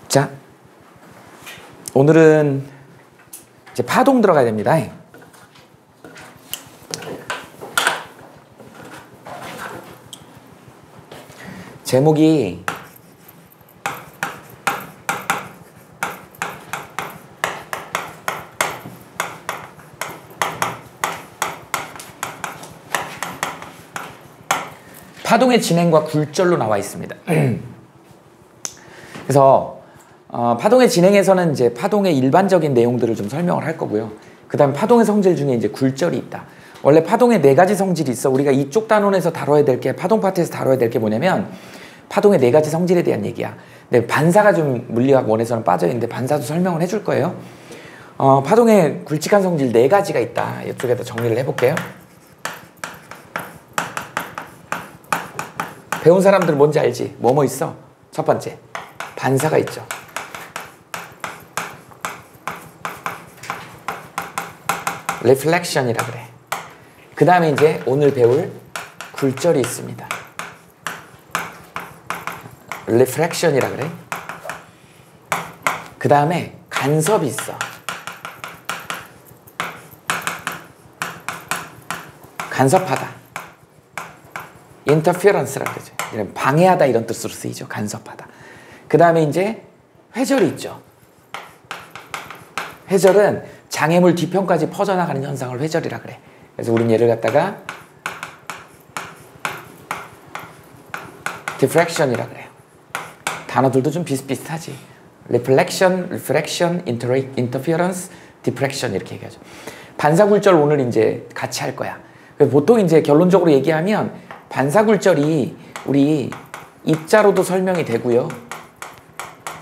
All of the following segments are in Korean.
자, 오늘은 이제 파동 들어가야 됩니다. 제목이 파동의 진행과 굴절로 나와 있습니다. 그래서 파동의 진행에서는 이제 파동의 일반적인 내용들을 좀 설명을 할 거고요. 그 다음에 파동의 성질 중에 이제 굴절이 있다. 원래 파동에 4가지 성질이 있어. 우리가 이쪽 단원에서 다뤄야 될 게, 파동 파트에서 다뤄야 될 게 뭐냐면 파동의 4가지 성질에 대한 얘기야. 근데 반사가 좀 물리학 원에서는 빠져있는데 반사도 설명을 해줄 거예요. 파동의 굵직한 성질 4가지가 있다. 이쪽에다 정리를 해볼게요. 배운 사람들 뭔지 알지? 뭐뭐 있어? 첫 번째, 반사가 있죠. reflection이라 그래. 그 다음에 이제 오늘 배울 굴절이 있습니다. refraction이라 그래. 그 다음에 간섭이 있어. 간섭하다. interference라 그러죠. 방해하다 이런 뜻으로 쓰이죠. 간섭하다. 그 다음에 이제 회절이 있죠. 회절은 장애물 뒤편까지 퍼져나가는 현상을 회절이라 그래. 그래서 우린 얘를 갖다가 diffraction이라 그래요. 단어들도 좀 비슷비슷하지. reflection, interference, diffraction 이렇게 얘기하죠. 반사굴절 오늘 이제 같이 할 거야. 보통 이제 결론적으로 얘기하면 반사굴절이 우리 입자로도 설명이 되고요.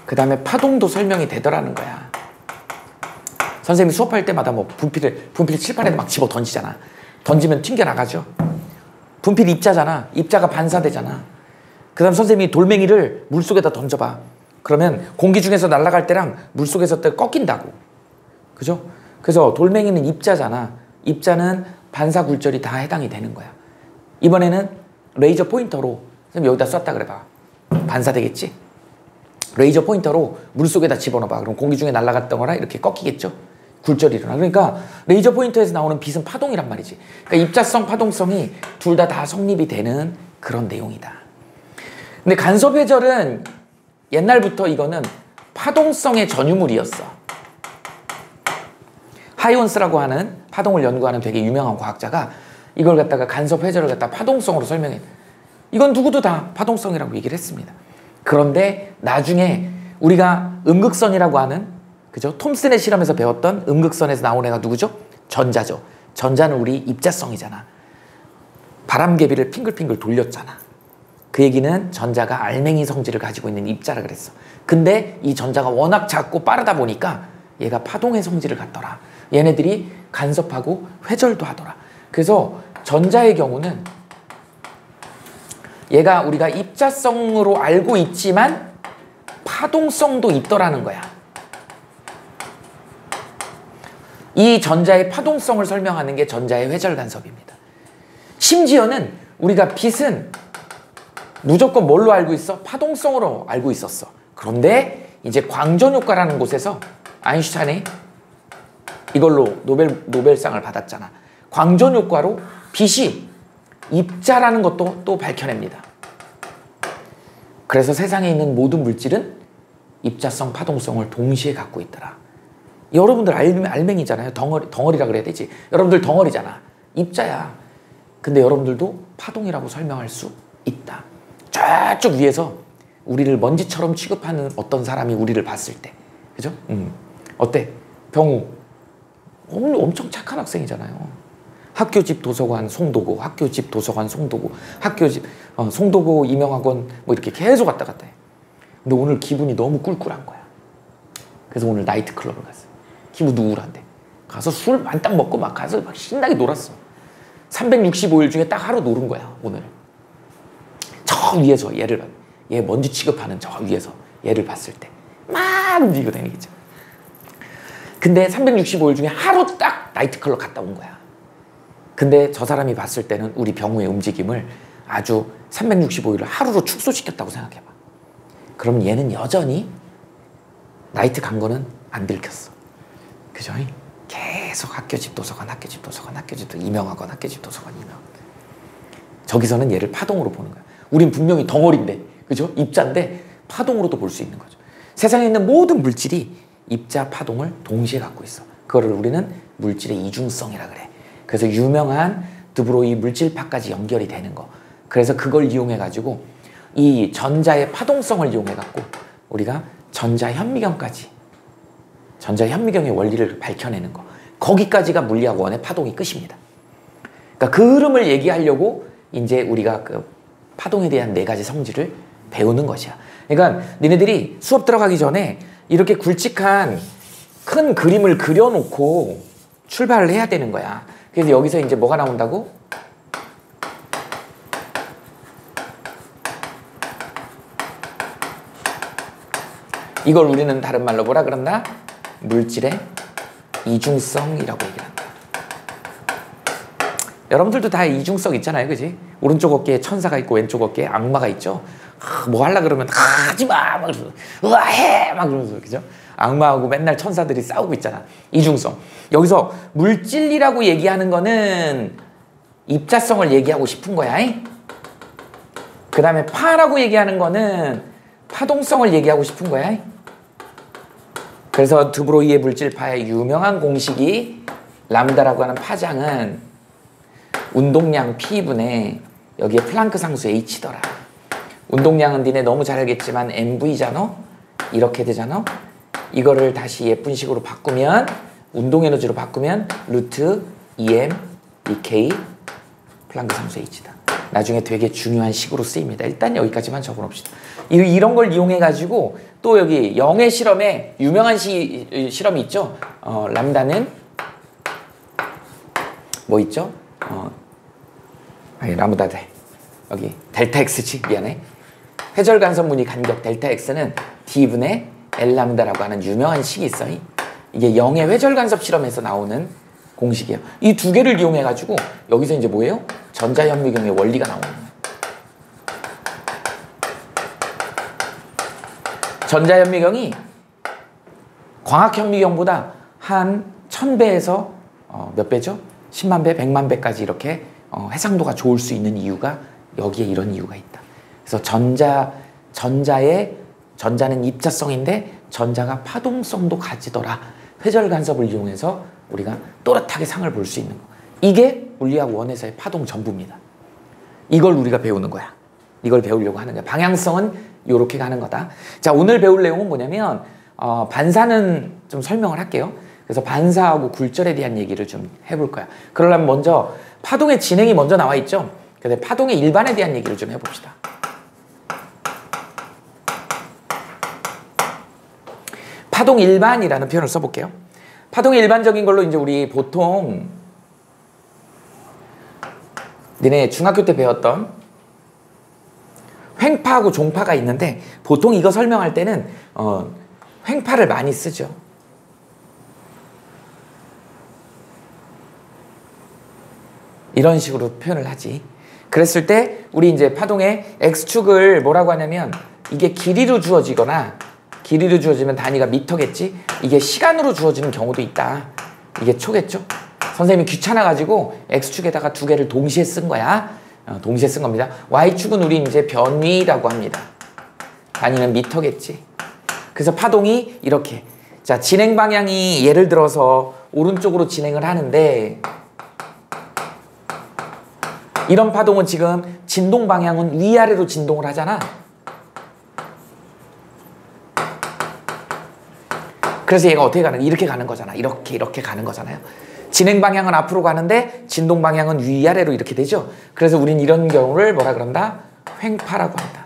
그 다음에 파동도 설명이 되더라는 거야. 선생님이 수업할 때마다 뭐 분필을 칠판에 막 집어 던지잖아. 던지면 튕겨나가죠. 분필 입자잖아. 입자가 반사되잖아. 그 다음 선생님이 돌멩이를 물속에다 던져봐. 그러면 공기 중에서 날아갈 때랑 물속에서 때 꺾인다고. 그죠? 그래서 돌멩이는 입자잖아. 입자는 반사굴절이 다 해당이 되는 거야. 이번에는 레이저 포인터로 선생님 여기다 쐈다 그래봐. 반사되겠지? 레이저 포인터로 물속에다 집어넣어봐. 그럼 공기 중에 날아갔던 거랑 이렇게 꺾이겠죠? 굴절이 일어나. 그러니까 레이저 포인터에서 나오는 빛은 파동이란 말이지. 그러니까 입자성, 파동성이 둘 다 성립이 되는 그런 내용이다. 근데 간섭 회절은 옛날부터 이거는 파동성의 전유물이었어. 하이온스라고 하는 파동을 연구하는 되게 유명한 과학자가 이걸 갖다가 간섭 회절을 갖다가 파동성으로 설명해. 이건 누구도 다 파동성이라고 얘기를 했습니다. 그런데 나중에 우리가 음극선이라고 하는, 그죠? 톰슨의 실험에서 배웠던 음극선에서 나온 애가 누구죠? 전자죠. 전자는 우리 입자성이잖아. 바람개비를 핑글핑글 돌렸잖아. 그 얘기는 전자가 알맹이 성질을 가지고 있는 입자라 그랬어. 근데 이 전자가 워낙 작고 빠르다 보니까 얘가 파동의 성질을 갖더라. 얘네들이 간섭하고 회절도 하더라. 그래서 전자의 경우는 얘가 우리가 입자성으로 알고 있지만 파동성도 있더라는 거야. 이 전자의 파동성을 설명하는 게 전자의 회절 간섭입니다. 심지어는 우리가 빛은 무조건 뭘로 알고 있어? 파동성으로 알고 있었어. 그런데 이제 광전 효과라는 곳에서 아인슈타인이 이걸로 노벨상을 받았잖아. 광전 효과로 빛이 입자라는 것도 또 밝혀냅니다. 그래서 세상에 있는 모든 물질은 입자성, 파동성을 동시에 갖고 있더라. 여러분들 알맹이잖아요. 덩어리라 그래야 되지. 여러분들 덩어리잖아. 입자야. 근데 여러분들도 파동이라고 설명할 수 있다. 저쪽 위에서 우리를 먼지처럼 취급하는 어떤 사람이 우리를 봤을 때, 그죠? 어때? 병우 엄청 착한 학생이잖아요. 학교 집 도서관 송도고, 학교 집 도서관 송도고, 학교 집 송도고 임영학원 뭐 이렇게 계속 왔다 갔다 해. 근데 오늘 기분이 너무 꿀꿀한 거야. 그래서 오늘 나이트클럽을 갔어. 기분 우울한데 가서 술 만땅 먹고 막 가서 막 신나게 놀았어. 365일 중에 딱 하루 노는 거야 오늘. 저 위에서 얘 먼지 취급하는 저 위에서 얘를 봤을 때 막 움직이고 다니겠죠. 근데 365일 중에 하루 딱 나이트클럽 갔다 온 거야. 근데 저 사람이 봤을 때는 우리 병우의 움직임을 아주 365일을 하루로 축소시켰다고 생각해봐. 그럼 얘는 여전히 라이트 간 거는 안 들켰어. 그죠? 계속 학교 집 도서관, 학교 집 도서관, 학교 집 도서관, 임용학원, 학교 집 도서관, 임용학원. 저기서는 얘를 파동으로 보는 거야. 우린 분명히 덩어리인데, 그죠? 입자인데 파동으로도 볼 수 있는 거죠. 세상에 있는 모든 물질이 입자, 파동을 동시에 갖고 있어. 그거를 우리는 물질의 이중성이라 그래. 그래서 유명한 드브로이 물질파까지 연결이 되는 거. 그래서 그걸 이용해가지고 이 전자의 파동성을 이용해갖고 우리가 전자현미경까지, 전자현미경의 원리를 밝혀내는 거. 거기까지가 물리학 원의 파동이 끝입니다. 그러니까 그 흐름을 얘기하려고 이제 우리가 그 파동에 대한 4가지 성질을 배우는 것이야. 그러니까 니네들이 수업 들어가기 전에 이렇게 굵직한 큰 그림을 그려놓고 출발을 해야 되는 거야. 그래서 여기서 이제 뭐가 나온다고? 이걸 우리는 다른 말로 뭐라 그런다? 물질의 이중성이라고 얘기를 한다. 여러분들도 다 이중성 있잖아요, 그지? 오른쪽 어깨에 천사가 있고 왼쪽 어깨에 악마가 있죠. 뭐 하려 그러면 하지마 막 그러면서 해 막 그러면서, 그죠? 악마하고 맨날 천사들이 싸우고 있잖아. 이중성. 여기서 물질이라고 얘기하는 거는 입자성을 얘기하고 싶은 거야. 그 다음에 파라고 얘기하는 거는 파동성을 얘기하고 싶은 거야. 그래서 드브로이의 물질파의 유명한 공식이 람다라고 하는 파장은 운동량 P분의 여기에 플랑크 상수 H더라. 운동량은 니네 너무 잘 알겠지만 MV잖아? 이렇게 되잖아? 이거를 다시 예쁜 식으로 바꾸면, 운동 에너지로 바꾸면 루트 EM EK 플랑크 상수 H다. 나중에 되게 중요한 식으로 쓰입니다. 일단 여기까지만 적어놓읍시다. 이런 걸 이용해가지고 또 여기 영의 실험에 유명한 실험이 있죠. 람다는 뭐 있죠? 아니 라무다 돼. 여기 델타 X지. 미안해. 회절 간섭 무늬 간격 델타 X는 D분의 L람다라고 하는 유명한 식이 있어. 이게 영의 회절 간섭 실험에서 나오는 공식이에요. 이 2개를 이용해가지고 여기서 이제 뭐예요? 전자현미경의 원리가 나오는 거예요. 전자현미경이 광학현미경보다 한 1000배에서 몇 배죠? 10만 배, 100만 배까지 이렇게 해상도가 좋을 수 있는 이유가 여기에 이런 이유가 있다. 그래서 전자는 입자성인데 전자가 파동성도 가지더라. 회절 간섭을 이용해서 우리가 또렷하게 상을 볼 수 있는 거. 이게 물리학 원에서의 파동 전부입니다. 이걸 우리가 배우는 거야. 이걸 배우려고 하는 거야. 방향성은 이렇게 가는 거다. 자, 오늘 배울 내용은 뭐냐면 반사는 좀 설명을 할게요. 그래서 반사하고 굴절에 대한 얘기를 좀 해볼 거야. 그러려면 먼저 파동의 진행이 먼저 나와 있죠. 그래서 파동의 일반에 대한 얘기를 좀 해봅시다. 파동 일반이라는 표현을 써볼게요. 파동의 일반적인 걸로 이제 우리 보통 니네 중학교 때 배웠던 횡파하고 종파가 있는데 보통 이거 설명할 때는 횡파를 많이 쓰죠. 이런 식으로 표현을 하지. 그랬을 때 우리 이제 파동의 X축을 뭐라고 하냐면 이게 길이로 주어지거나 길이로 주어지면 단위가 미터겠지. 이게 시간으로 주어지는 경우도 있다. 이게 초겠죠. 선생님이 귀찮아가지고 X축에다가 2개를 동시에 쓴 거야. 동시에 쓴 겁니다. Y축은 우리 이제 변위라고 합니다. 단위는 미터겠지. 그래서 파동이 이렇게. 자, 진행 방향이 예를 들어서 오른쪽으로 진행을 하는데 이런 파동은 지금 진동 방향은 위아래로 진동을 하잖아. 그래서 얘가 어떻게 가는, 이렇게 가는 거잖아. 이렇게 가는 거잖아요. 진행 방향은 앞으로 가는데 진동 방향은 위아래로 이렇게 되죠. 그래서 우린 이런 경우를 뭐라 그런다? 횡파라고 한다.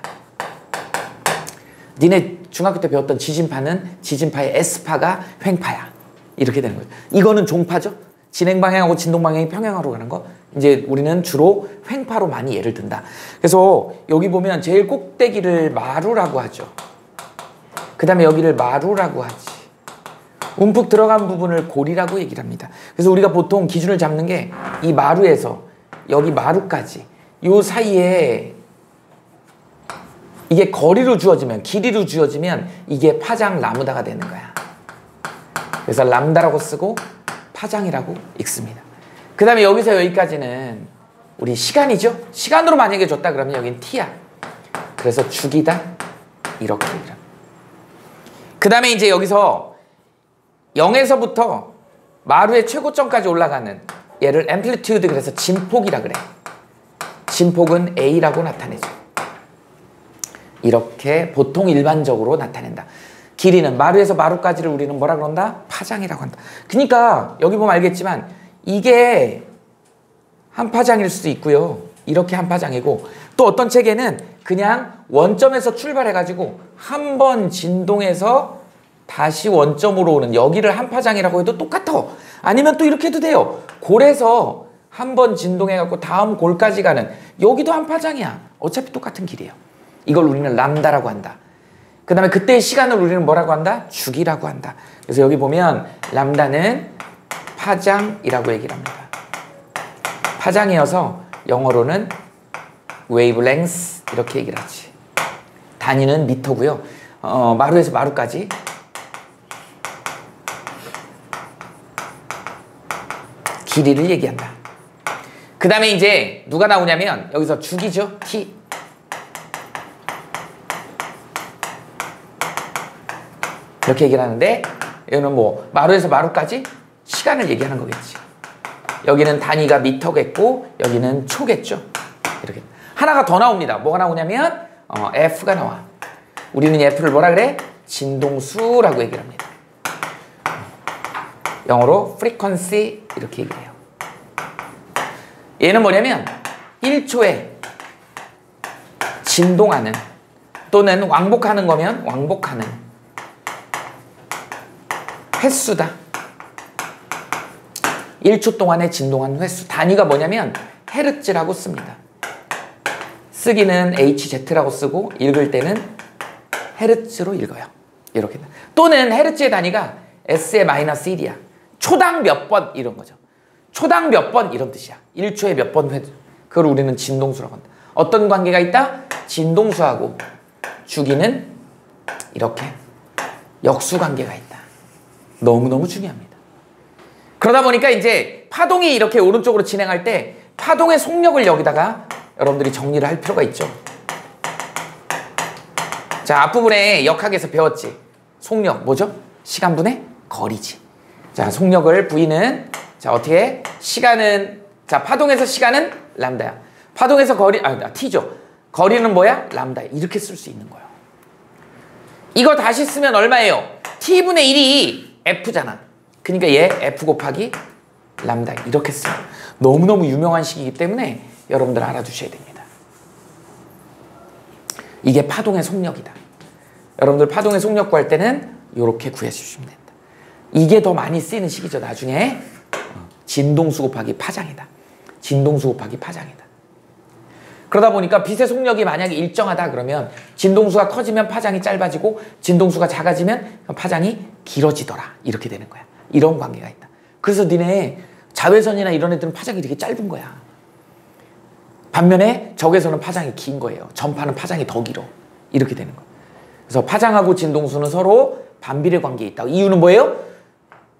니네 중학교 때 배웠던 지진파는 지진파의 S파가 횡파야. 이렇게 되는 거죠. 이거는 종파죠. 진행 방향하고 진동 방향이 평행하로 가는 거. 이제 우리는 주로 횡파로 많이 예를 든다. 그래서 여기 보면 제일 꼭대기를 마루라고 하죠. 그 다음에 여기를 마루라고 하지. 움푹 들어간 부분을 골이라고 얘기를 합니다. 그래서 우리가 보통 기준을 잡는 게 이 마루에서 여기 마루까지 요 사이에 이게 거리로 주어지면, 길이로 주어지면 이게 파장 라무다가 되는 거야. 그래서 람다라고 쓰고 파장이라고 읽습니다. 그 다음에 여기서 여기까지는 우리 시간이죠. 시간으로 만약에 줬다 그러면 여긴 t야. 그래서 주기다 이렇게. 그 다음에 이제 여기서 0에서부터 마루의 최고점까지 올라가는 얘를 앰플리튜드, 그래서 진폭이라 그래. 진폭은 A라고 나타내죠. 이렇게 보통 일반적으로 나타낸다. 길이는 마루에서 마루까지를 우리는 뭐라 그런다? 파장이라고 한다. 그러니까 여기 보면 알겠지만 이게 한 파장일 수도 있고요. 이렇게 한 파장이고, 또 어떤 책에는 그냥 원점에서 출발해가지고 한 번 진동해서 다시 원점으로 오는 여기를 한 파장이라고 해도 똑같아. 아니면 또 이렇게 해도 돼요. 골에서 한 번 진동해갖고 다음 골까지 가는 여기도 한 파장이야. 어차피 똑같은 길이에요. 이걸 우리는 람다라고 한다. 그 다음에 그때의 시간을 우리는 뭐라고 한다? 주기라고 한다. 그래서 여기 보면 람다는 파장이라고 얘기를 합니다. 파장이어서 영어로는 wavelength 이렇게 얘기를 하지. 단위는 미터고요. 마루에서 마루까지 길이를 얘기한다. 그 다음에 이제 누가 나오냐면 여기서 주기죠. t. 이렇게 얘기를 하는데 여기는 뭐 마루에서 마루까지 시간을 얘기하는 거겠지. 여기는 단위가 미터겠고 여기는 초겠죠. 이렇게 하나가 더 나옵니다. 뭐가 나오냐면 F가 나와. 우리는 이 F를 뭐라 그래? 진동수라고 얘기를 합니다. 영어로 frequency 이렇게 얘기를 해요. 얘는 뭐냐면 1초에 진동하는 또는 왕복하는 거면 왕복하는 횟수다. 1초 동안에 진동하는 횟수. 단위가 뭐냐면 헤르츠라고 씁니다. 쓰기는 HZ라고 쓰고 읽을 때는 헤르츠로 읽어요. 이렇게. 또는 헤르츠의 단위가 S의 마이너스 1이야. 초당 몇 번 이런 거죠. 초당 몇 번 이런 뜻이야. 1초에 몇 번 횟수. 그걸 우리는 진동수라고 한다. 어떤 관계가 있다? 진동수하고 주기는 이렇게 역수 관계가 있다. 너무너무 중요합니다. 그러다 보니까 이제 파동이 이렇게 오른쪽으로 진행할 때 파동의 속력을 여기다가 여러분들이 정리를 할 필요가 있죠. 자, 앞부분에 역학에서 배웠지. 속력 뭐죠? 시간분의 거리지. 자, 속력을 V는 자 어떻게 시간은 자 파동에서 시간은 람다야. 파동에서 거리 T죠. 거리는 뭐야? 람다. 이렇게 쓸 수 있는 거예요. 이거 다시 쓰면 얼마예요? T분의 1이 F잖아. 그러니까 얘 F 곱하기 람다 이렇게 써요. 너무너무 유명한 식이기 때문에 여러분들 알아두셔야 됩니다. 이게 파동의 속력이다. 여러분들 파동의 속력 구할 때는 이렇게 구해주시면 된다. 이게 더 많이 쓰이는 식이죠. 나중에 진동수 곱하기 파장이다. 진동수 곱하기 파장이다. 그러다 보니까 빛의 속력이 만약에 일정하다 그러면 진동수가 커지면 파장이 짧아지고 진동수가 작아지면 파장이 길어지더라. 이렇게 되는 거야. 이런 관계가 있다. 그래서 니네 자외선이나 이런 애들은 파장이 되게 짧은 거야. 반면에 적외선은 파장이 긴 거예요. 전파는 파장이 더 길어. 이렇게 되는 거야. 그래서 파장하고 진동수는 서로 반비례 관계에 있다. 이유는 뭐예요?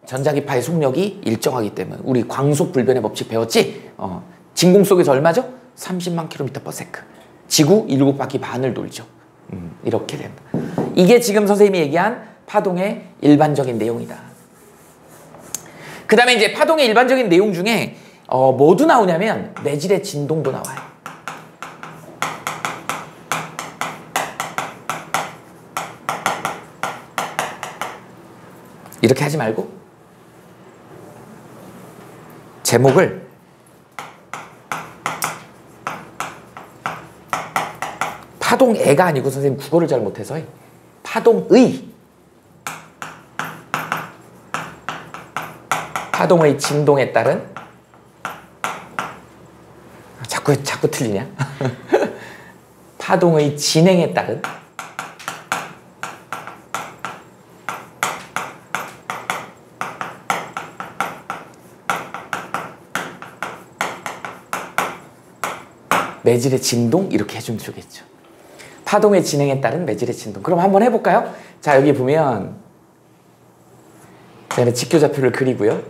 전자기파의 속력이 일정하기 때문에. 우리 광속 불변의 법칙 배웠지? 진공 속에서 얼마죠? 30만 km/s. 지구 7바퀴 반을 돌죠. 이렇게 된다. 이게 지금 선생님이 얘기한 파동의 일반적인 내용이다. 그 다음에 이제 파동의 일반적인 내용 중에 뭐도 나오냐면 내질의 진동도 나와요. 이렇게 하지 말고 제목을 파동애가 아니고 선생님 국어를 잘 못해서 파동의 진동에 따른 자꾸 틀리냐? 파동의 진행에 따른 내질의 진동 이렇게 해주면 좋겠죠. 파동의 진행에 따른 매질의 진동. 그럼 한번 해볼까요? 자, 여기 보면 저는 직교좌표를 그리고요.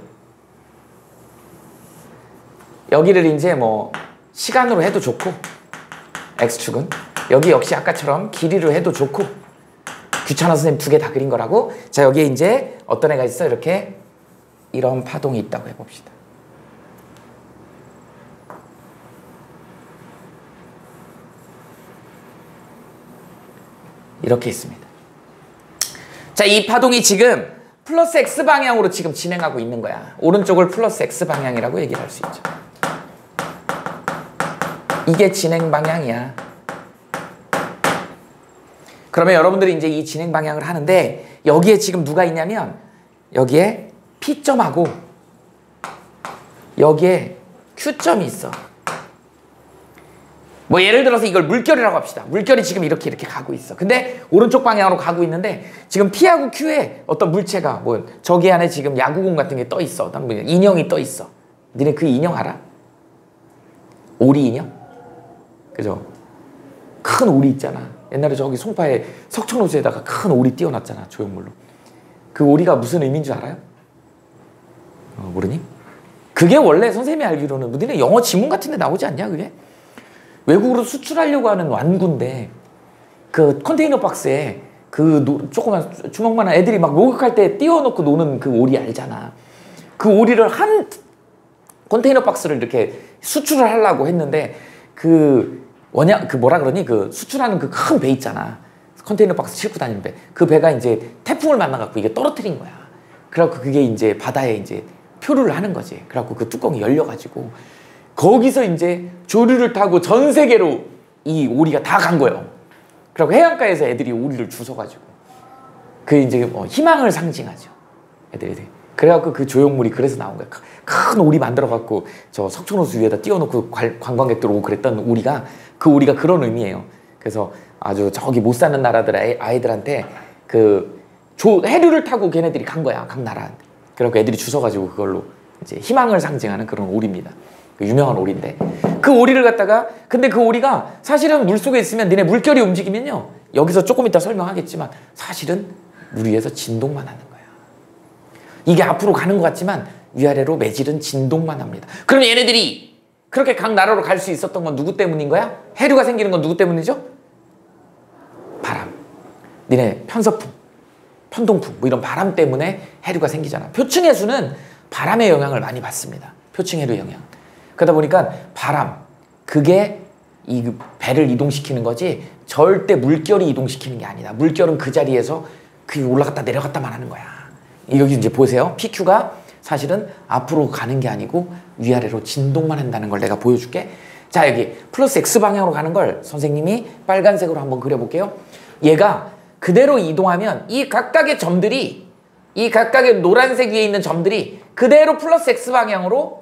여기를 이제 뭐 시간으로 해도 좋고, X축은 여기 역시 아까처럼 길이로 해도 좋고, 귀찮아서 선생님 2개 다 그린 거라고. 자, 여기에 이제 어떤 애가 있어? 이렇게 이런 파동이 있다고 해봅시다. 이렇게 있습니다. 자, 이 파동이 지금 플러스 X 방향으로 지금 진행하고 있는 거야. 오른쪽을 플러스 X 방향이라고 얘기를 할 수 있죠. 이게 진행 방향이야. 그러면 여러분들이 이제 이 진행 방향을 하는데, 여기에 지금 누가 있냐면 여기에 P점하고 여기에 Q점이 있어. 뭐 예를 들어서 이걸 물결이라고 합시다. 물결이 지금 이렇게 가고 있어. 근데 오른쪽 방향으로 가고 있는데 지금 P하고 Q에 어떤 물체가 뭐 저기 안에 지금 야구공 같은 게 떠 있어. 어떤 인형이 떠 있어. 니네 그 인형 알아? 오리 인형? 그죠? 큰 오리 있잖아. 옛날에 저기 송파에 석촌호수에다가 큰 오리 띄워놨잖아. 조형물로. 그 오리가 무슨 의미인 줄 알아요? 모르니? 그게 원래 선생님이 알기로는 니네 영어 지문 같은 데 나오지 않냐 그게? 외국으로 수출하려고 하는 완구인데 그 컨테이너 박스에 그 조그만 주먹만한 애들이 막 목욕할 때 띄워놓고 노는 그 오리 알잖아. 그 오리를 한 컨테이너 박스를 이렇게 수출을 하려고 했는데 그 뭐라 그러니? 그 수출하는 그 큰 배 있잖아. 컨테이너 박스 싣고 다니는 배. 그 배가 이제 태풍을 만나갖고 이게 떨어뜨린 거야. 그래갖고 그게 이제 바다에 이제 표류를 하는 거지. 그래갖고 그 뚜껑이 열려가지고 거기서 이제 조류를 타고 전 세계로 이 오리가 다 간 거예요. 그리고 해안가에서 애들이 오리를 주워가지고 그 이제 희망을 상징하죠. 애들이. 그래갖고 그 조형물이 그래서 나온 거야. 큰 오리 만들어갖고 저 석촌호수 위에다 띄워놓고 관광객들 오고 그랬던 오리가 그 오리가 그런 의미예요. 그래서 아주 저기 못 사는 나라들 아이들한테 그 해류를 타고 걔네들이 간 거야. 각 나라. 그래갖고 애들이 주워가지고 그걸로 이제 희망을 상징하는 그런 오리입니다. 유명한 오리인데 그 오리를 갖다가 근데 그 오리가 사실은 물속에 있으면 니네 물결이 움직이면요 여기서 조금 이따 설명하겠지만 사실은 물 위에서 진동만 하는 거야. 이게 앞으로 가는 것 같지만 위아래로 매질은 진동만 합니다. 그럼 얘네들이 그렇게 각 나라로 갈 수 있었던 건 누구 때문인 거야? 해류가 생기는 건 누구 때문이죠? 바람. 니네 편서풍, 편동풍 뭐 이런 바람 때문에 해류가 생기잖아. 표층해수는 바람의 영향을 많이 받습니다. 표층해류 영향. 그러다 보니까 바람, 그게 이 배를 이동시키는 거지 절대 물결이 이동시키는 게 아니다. 물결은 그 자리에서 그 올라갔다 내려갔다만 하는 거야. 여기 이제 보세요. PQ가 사실은 앞으로 가는 게 아니고 위아래로 진동만 한다는 걸 내가 보여줄게. 자, 여기 플러스 X 방향으로 가는 걸 선생님이 빨간색으로 한번 그려볼게요. 얘가 그대로 이동하면 이 각각의 점들이 이 각각의 노란색 위에 있는 점들이 그대로 플러스 X 방향으로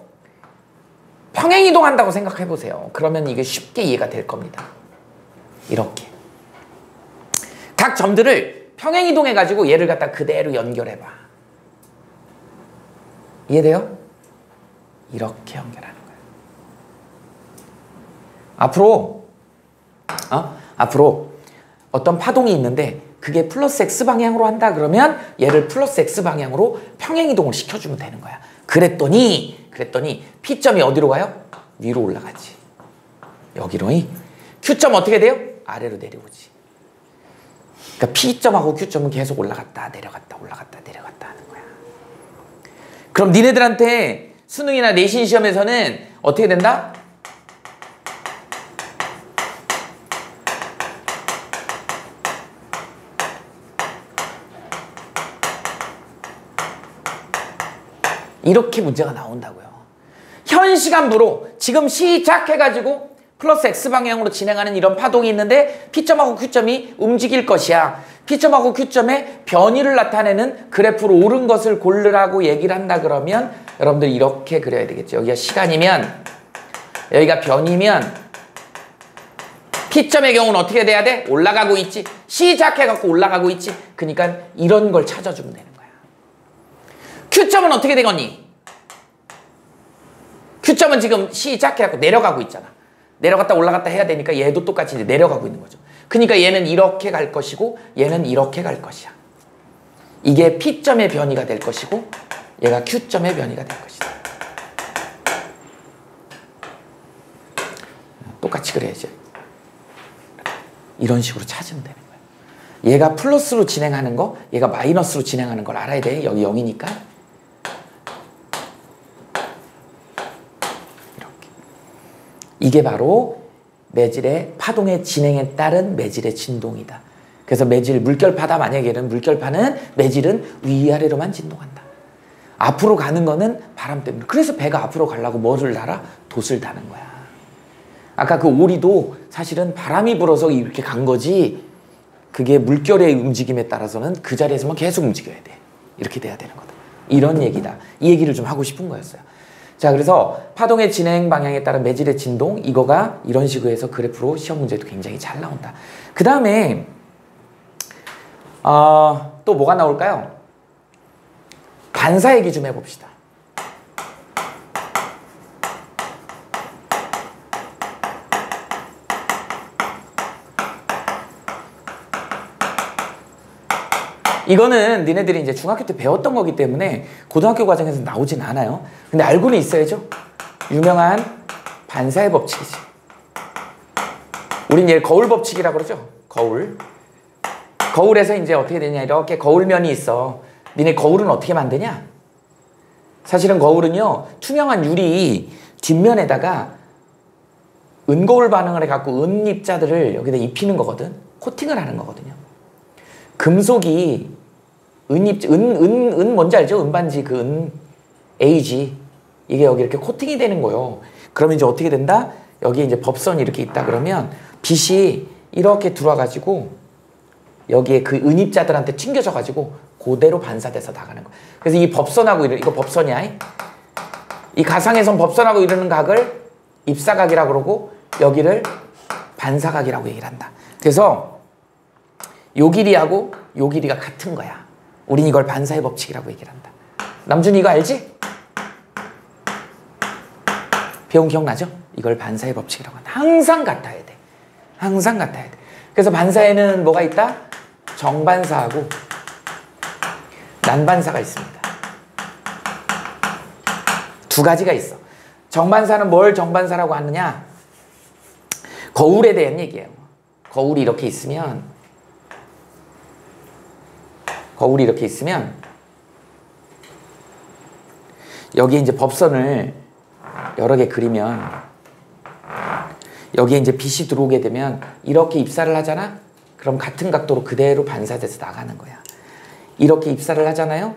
평행이동한다고 생각해 보세요. 그러면 이게 쉽게 이해가 될 겁니다. 이렇게 각 점들을 평행이동해 가지고 얘를 갖다 그대로 연결해 봐. 이해돼요? 이렇게 연결하는 거예요. 앞으로 어떤 파동이 있는데 그게 플러스 X 방향으로 한다 그러면 얘를 플러스 X 방향으로 평행이동을 시켜주면 되는 거야. 그랬더니 P점이 어디로 가요? 위로 올라가지. 여기로. Q점 어떻게 돼요? 아래로 내려오지. 그러니까 P점하고 Q점은 계속 올라갔다 내려갔다 올라갔다 내려갔다 하는 거야. 그럼 니네들한테 수능이나 내신 시험에서는 어떻게 된다? 이렇게 문제가 나온다고요. 현 시간부로 지금 시작해가지고 플러스 X방향으로 진행하는 이런 파동이 있는데 P점하고 Q점이 움직일 것이야. P점하고 Q점의 변이를 나타내는 그래프로 옳은 것을 고르라고 얘기를 한다 그러면 여러분들 이렇게 그려야 되겠죠. 여기가 시간이면 여기가 변이면 P점의 경우는 어떻게 돼야 돼? 올라가고 있지. 시작해갖고 올라가고 있지. 그러니까 이런 걸 찾아주면 되는 거야. Q점은 어떻게 되겠니? Q점은 지금 시작해갖고 내려가고 있잖아. 내려갔다 올라갔다 해야 되니까 얘도 똑같이 이제 내려가고 있는 거죠. 그러니까 얘는 이렇게 갈 것이고 얘는 이렇게 갈 것이야. 이게 P점의 변이가 될 것이고 얘가 Q점의 변이가 될 것이다. 똑같이 그래야죠. 이런 식으로 찾으면 되는 거야. 얘가 플러스로 진행하는 거, 얘가 마이너스로 진행하는 걸 알아야 돼. 여기 0이니까. 이렇게. 이게 바로 매질의 파동의 진행에 따른 매질의 진동이다. 그래서 매질, 물결파다. 만약에는 물결파는 매질은 위아래로만 진동한다. 앞으로 가는 거는 바람 때문에. 그래서 배가 앞으로 가려고 뭐를 달아? 돛을 다는 거야. 아까 그 오리도 사실은 바람이 불어서 이렇게 간 거지, 그게 물결의 움직임에 따라서는 그 자리에서만 계속 움직여야 돼. 이렇게 돼야 되는 거다. 이런 얘기다. 이 얘기를 좀 하고 싶은 거였어요. 자, 그래서 파동의 진행 방향에 따른 매질의 진동, 이거가 이런 식으로 해서 그래프로 시험 문제도 굉장히 잘 나온다. 그 다음에 또 뭐가 나올까요? 반사 얘기 좀 해봅시다. 이거는 니네들이 이제 중학교 때 배웠던 거기 때문에 고등학교 과정에서 나오진 않아요. 근데 알고는 있어야죠. 유명한 반사의 법칙이지. 우린 얘를 거울 법칙이라고 그러죠. 거울. 거울에서 이제 어떻게 되냐, 이렇게 거울면이 있어. 니네 거울은 어떻게 만드냐? 사실은 거울은요, 투명한 유리 뒷면에다가 은거울 반응을 해갖고 은 입자들을 여기다 입히는 거거든. 코팅을 하는 거거든요. 금속이 은 뭔지 알죠? 은반지, 그 은, 에이지. 이게 여기 이렇게 코팅이 되는 거예요. 그러면 이제 어떻게 된다? 여기 이제 법선이 이렇게 있다 그러면 빛이 이렇게 들어와가지고 여기에 그 은입자들한테 튕겨져가지고 그대로 반사돼서 나가는 거야. 그래서 이 법선하고 이거 법선이야. 이 가상의 선 법선하고 이루는 각을 입사각이라고 그러고 여기를 반사각이라고 얘기를 한다. 그래서 요 길이하고 요 길이가 같은 거야. 우린 이걸 반사의 법칙이라고 얘기를 한다. 남준이 이거 알지? 배운 기억나죠? 이걸 반사의 법칙이라고 한다. 항상 같아야 돼. 항상 같아야 돼. 그래서 반사에는 뭐가 있다? 정반사하고 난반사가 있습니다. 두 가지가 있어. 정반사는 뭘 정반사라고 하느냐? 거울에 대한 얘기예요. 거울이 이렇게 있으면 여기에 이제 법선을 여러 개 그리면 여기에 이제 빛이 들어오게 되면 이렇게 입사를 하잖아? 그럼 같은 각도로 그대로 반사돼서 나가는 거야. 이렇게 입사를 하잖아요?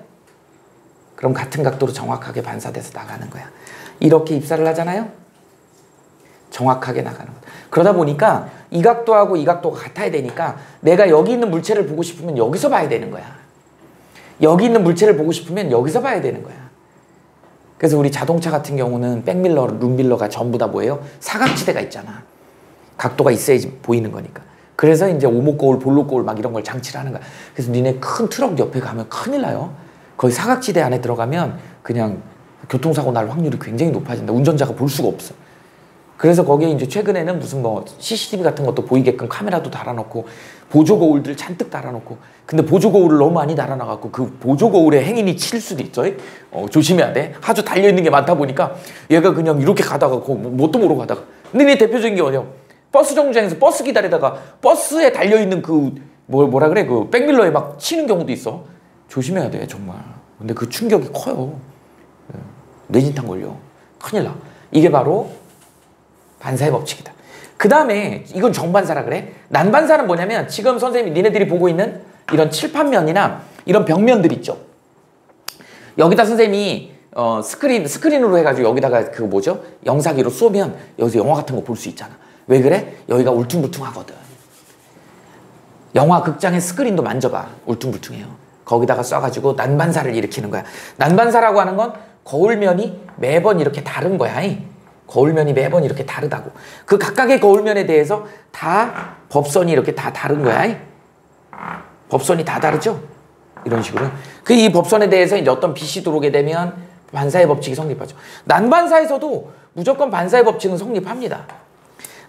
그럼 같은 각도로 정확하게 반사돼서 나가는 거야. 이렇게 입사를 하잖아요? 정확하게 나가는 거야. 그러다 보니까 이 각도하고 이 각도가 같아야 되니까 내가 여기 있는 물체를 보고 싶으면 여기서 봐야 되는 거야. 여기 있는 물체를 보고 싶으면 여기서 봐야 되는 거야. 그래서 우리 자동차 같은 경우는 백밀러, 룸밀러가 전부 다 뭐예요? 사각지대가 있잖아. 각도가 있어야지 보이는 거니까. 그래서 이제 오목거울, 볼록거울 막 이런 걸 장치를 하는 거야. 그래서 니네 큰 트럭 옆에 가면 큰일 나요. 거기 사각지대 안에 들어가면 그냥 교통사고 날 확률이 굉장히 높아진다. 운전자가 볼 수가 없어. 그래서 거기에 이제 최근에는 무슨 뭐 CCTV 같은 것도 보이게끔 카메라도 달아놓고 보조거울들 잔뜩 달아놓고, 근데 보조거울을 너무 많이 달아놔갖고 그 보조거울에 행인이 칠 수도 있어. 조심해야 돼. 아주 달려있는 게 많다 보니까 얘가 그냥 이렇게 가다가 뭣도 모르고 가다가. 근데 내 대표적인 게 뭐냐, 버스 정류장에서 버스 기다리다가 버스에 달려있는 그 뭐라 그래, 그 백밀러에 막 치는 경우도 있어. 조심해야 돼 정말. 근데 그 충격이 커요. 뇌진탕 걸려. 큰일 나. 이게 바로 반사의 법칙이다. 그 다음에 이건 정반사라 그래. 난반사는 뭐냐면 지금 선생님이 니네들이 보고 있는 이런 칠판면이나 이런 벽면들 있죠. 여기다 선생님이 스크린으로 해가지고 여기다가 그 뭐죠? 영상기로 쏘면 여기서 영화 같은 거 볼 수 있잖아. 왜 그래? 여기가 울퉁불퉁하거든. 영화 극장의 스크린도 만져봐. 울퉁불퉁해요. 거기다가 쏴가지고 난반사를 일으키는 거야. 난반사라고 하는 건 거울면이 매번 이렇게 다른 거야. 거울면이 매번 이렇게 다르다고. 그 각각의 거울면에 대해서 다 법선이 이렇게 다 다른 거야. 법선이 다 다르죠? 이런 식으로. 그 이 법선에 대해서 이제 어떤 빛이 들어오게 되면 반사의 법칙이 성립하죠. 난반사에서도 무조건 반사의 법칙은 성립합니다.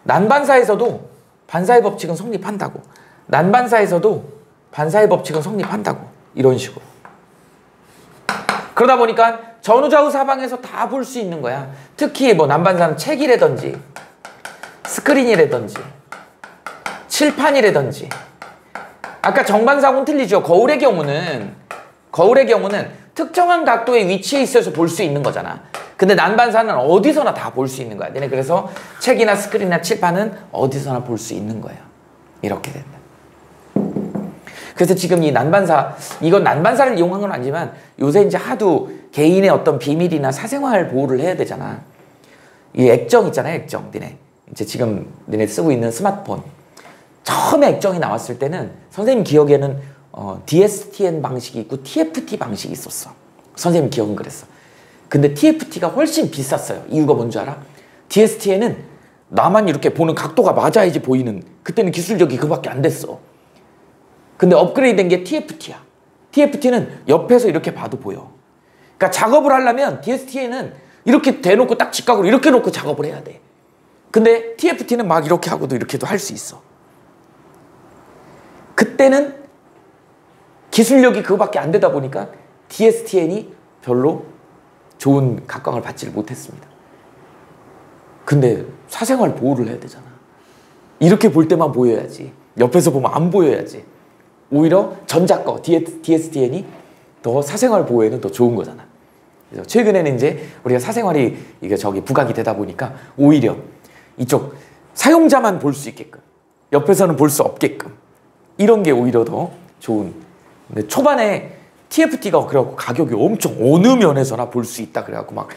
난반사에서도 반사의 법칙은 성립한다고. 난반사에서도 반사의 법칙은 성립한다고. 이런 식으로. 그러다 보니까 전후좌우 사방에서 다 볼 수 있는 거야. 특히 뭐 난반사는 책이라든지 스크린이라든지 칠판이라든지. 아까 정반사하고는 틀리죠. 거울의 경우는 특정한 각도에 위치해 있어서 볼 수 있는 거잖아. 근데 난반사는 어디서나 다 볼 수 있는 거야. 그래서 책이나 스크린이나 칠판은 어디서나 볼 수 있는 거예요. 이렇게 된다. 그래서 지금 이 난반사, 이건 난반사를 이용한 건 아니지만 요새 이제 하도 개인의 어떤 비밀이나 사생활 보호를 해야 되잖아. 이 액정 있잖아요, 액정. 이제 지금 니네 쓰고 있는 스마트폰. 처음에 액정이 나왔을 때는 선생님 기억에는 DSTN 방식이 있고 TFT 방식이 있었어. 선생님 기억은 그랬어. 근데 TFT가 훨씬 비쌌어요. 이유가 뭔지 알아? DSTN은 나만 이렇게 보는 각도가 맞아야지 보이는, 그때는 기술력이 그밖에 안 됐어. 근데 업그레이드 된 게 TFT야. TFT는 옆에서 이렇게 봐도 보여. 그러니까 작업을 하려면 DSTN은 이렇게 대놓고 딱 직각으로 이렇게 놓고 작업을 해야 돼. 근데 TFT는 막 이렇게 하고도 이렇게도 할 수 있어. 그때는 기술력이 그거밖에 안 되다 보니까 DSTN이 별로 좋은 각광을 받지를 못했습니다. 근데 사생활 보호를 해야 되잖아. 이렇게 볼 때만 보여야지. 옆에서 보면 안 보여야지. 오히려 전자 거 DSTN이 더 사생활 보호에는 더 좋은 거잖아. 그래서 최근에는 이제 우리가 사생활이 이게 부각이 되다 보니까 오히려 이쪽 사용자만 볼 수 있게끔, 옆에서는 볼 수 없게끔, 이런 게 오히려 더 좋은. 근데 초반에 TFT가 그래갖고 가격이 엄청 어느 면에서나 볼 수 있다 그래갖고 막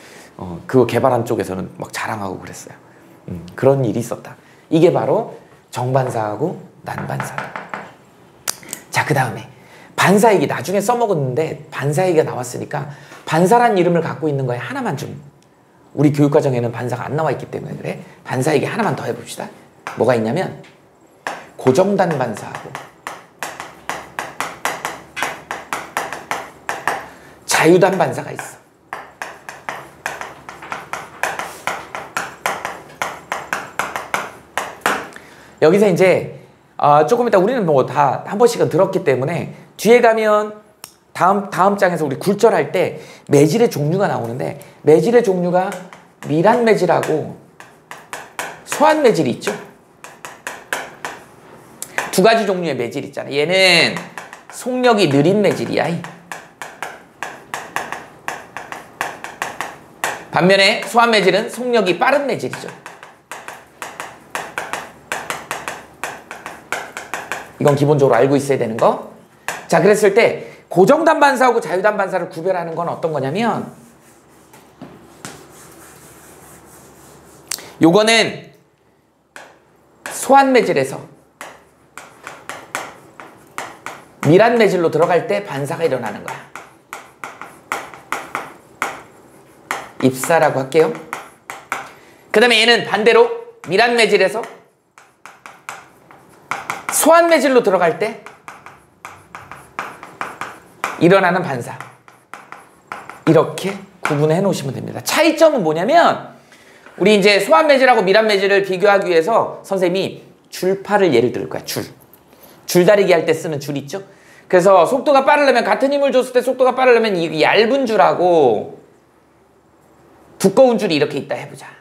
그거 개발한 쪽에서는 막 자랑하고 그랬어요. 그런 일이 있었다. 이게 바로 정반사하고 난반사다. 자, 그 다음에 반사이기 나중에 써먹었는데 반사이기가 나왔으니까 반사란 이름을 갖고 있는 거에 하나만 좀, 우리 교육과정에는 반사가 안 나와 있기 때문에 그래. 반사이기 하나만 더 해봅시다. 뭐가 있냐면 고정단 반사하고 자유단 반사가 있어. 여기서 이제 조금 이따 우리는 뭐 다 한 번씩은 들었기 때문에 뒤에 가면 다음 장에서 우리 굴절할 때 매질의 종류가 나오는데, 매질의 종류가 밀한 매질하고 소한 매질이 있죠. 두 가지 종류의 매질 있잖아. 얘는 속력이 느린 매질이야. 반면에 소한 매질은 속력이 빠른 매질이죠. 이건 기본적으로 알고 있어야 되는 거. 자, 그랬을 때 고정단 반사하고 자유단 반사를 구별하는 건 어떤 거냐면, 요거는 소한 매질에서 밀한 매질로 들어갈 때 반사가 일어나는 거야. 입사라고 할게요. 그 다음에 얘는 반대로 밀한 매질에서 소한 매질로 들어갈 때 일어나는 반사. 이렇게 구분해 놓으시면 됩니다. 차이점은 뭐냐면, 우리 이제 소한 매질하고 밀한 매질을 비교하기 위해서 선생님이 줄파를 예를 들 거야. 줄다리기 할 때 쓰는 줄 있죠? 그래서 속도가 빠르려면, 같은 힘을 줬을 때 속도가 빠르려면 이 얇은 줄하고 두꺼운 줄이 이렇게 있다 해보자.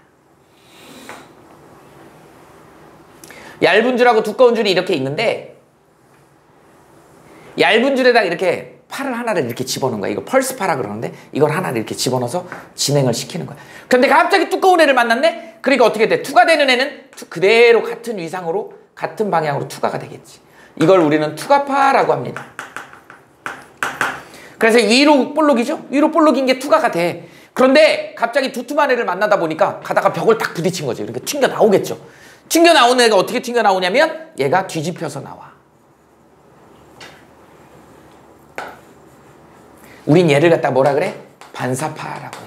얇은 줄하고 두꺼운 줄이 이렇게 있는데, 얇은 줄에다 이렇게 팔을 하나를 이렇게 집어넣은 거야. 이거 펄스파라 그러는데 이걸 하나를 이렇게 집어넣어서 진행을 시키는 거야. 그런데 갑자기 두꺼운 애를 만났네? 그러니까 어떻게 돼? 투과되는 애는 그대로 같은 위상으로 같은 방향으로 투과가 되겠지. 이걸 우리는 투과파라고 합니다. 그래서 위로 볼록이죠? 위로 볼록인 게 투과가 돼. 그런데 갑자기 두툼한 애를 만나다 보니까 가다가 벽을 딱 부딪힌 거죠. 이렇게 튕겨 나오겠죠. 튕겨 나오는 애가 어떻게 튀겨 나오냐면 얘가 뒤집혀서 나와. 우린 얘를 갖다 뭐라 그래? 반사파라고 해.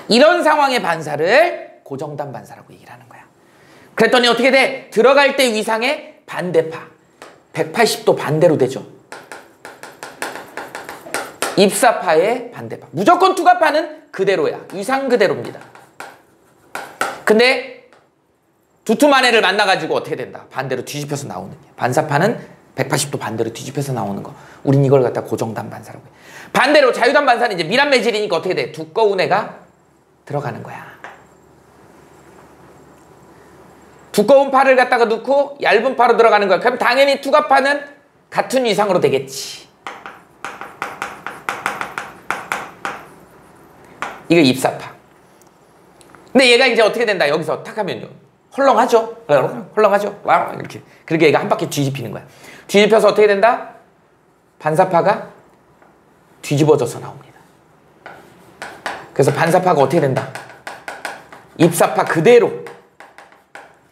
이런 상황의 반사를 고정단 반사라고 얘기를 하는 거야. 그랬더니 어떻게 돼? 들어갈 때 위상의 반대파. 180도 반대로 되죠. 입사파의 반대파. 무조건 투과파는 그대로야. 위상 그대로입니다. 근데 두툼한 애를 만나가지고 어떻게 된다? 반대로 뒤집혀서 나오는 게. 반사판은 180도 반대로 뒤집혀서 나오는 거. 우린 이걸 갖다 고정단 반사라고 해. 반대로 자유단 반사는 이제 밀합 매질이니까 어떻게 돼? 두꺼운 애가 들어가는 거야. 두꺼운 팔을 갖다가 넣고 얇은 팔로 들어가는 거야. 그럼 당연히 투과파는 같은 위상으로 되겠지. 이거 입사파. 근데 얘가 이제 어떻게 된다? 여기서 탁 하면요. 헐렁하죠? 헐렁하죠? 이렇게. 그렇게 얘가 한 바퀴 뒤집히는 거야. 뒤집혀서 어떻게 된다? 반사파가 뒤집어져서 나옵니다. 그래서 반사파가 어떻게 된다? 입사파 그대로.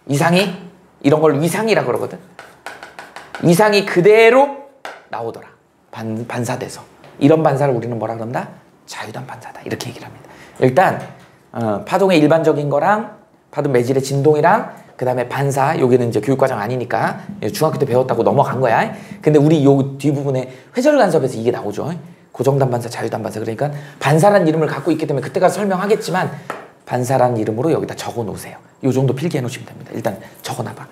위상이 이런 걸 위상이라고 그러거든. 위상이 그대로 나오더라. 반사돼서. 이런 반사를 우리는 뭐라 그런다? 자유단 반사다. 이렇게 얘기를 합니다. 일단 파동의 일반적인 거랑 파동 매질의 진동이랑 그 다음에 반사, 여기는 이제 교육과정 아니니까 중학교 때 배웠다고 넘어간 거야. 근데 우리 요 뒷부분에 회절 간섭에서 이게 나오죠. 고정단 반사, 자유단 반사. 그러니까 반사란 이름을 갖고 있기 때문에 그때가 설명하겠지만 반사란 이름으로 여기다 적어 놓으세요. 요 정도 필기해 놓으시면 됩니다. 일단 적어 놔봐.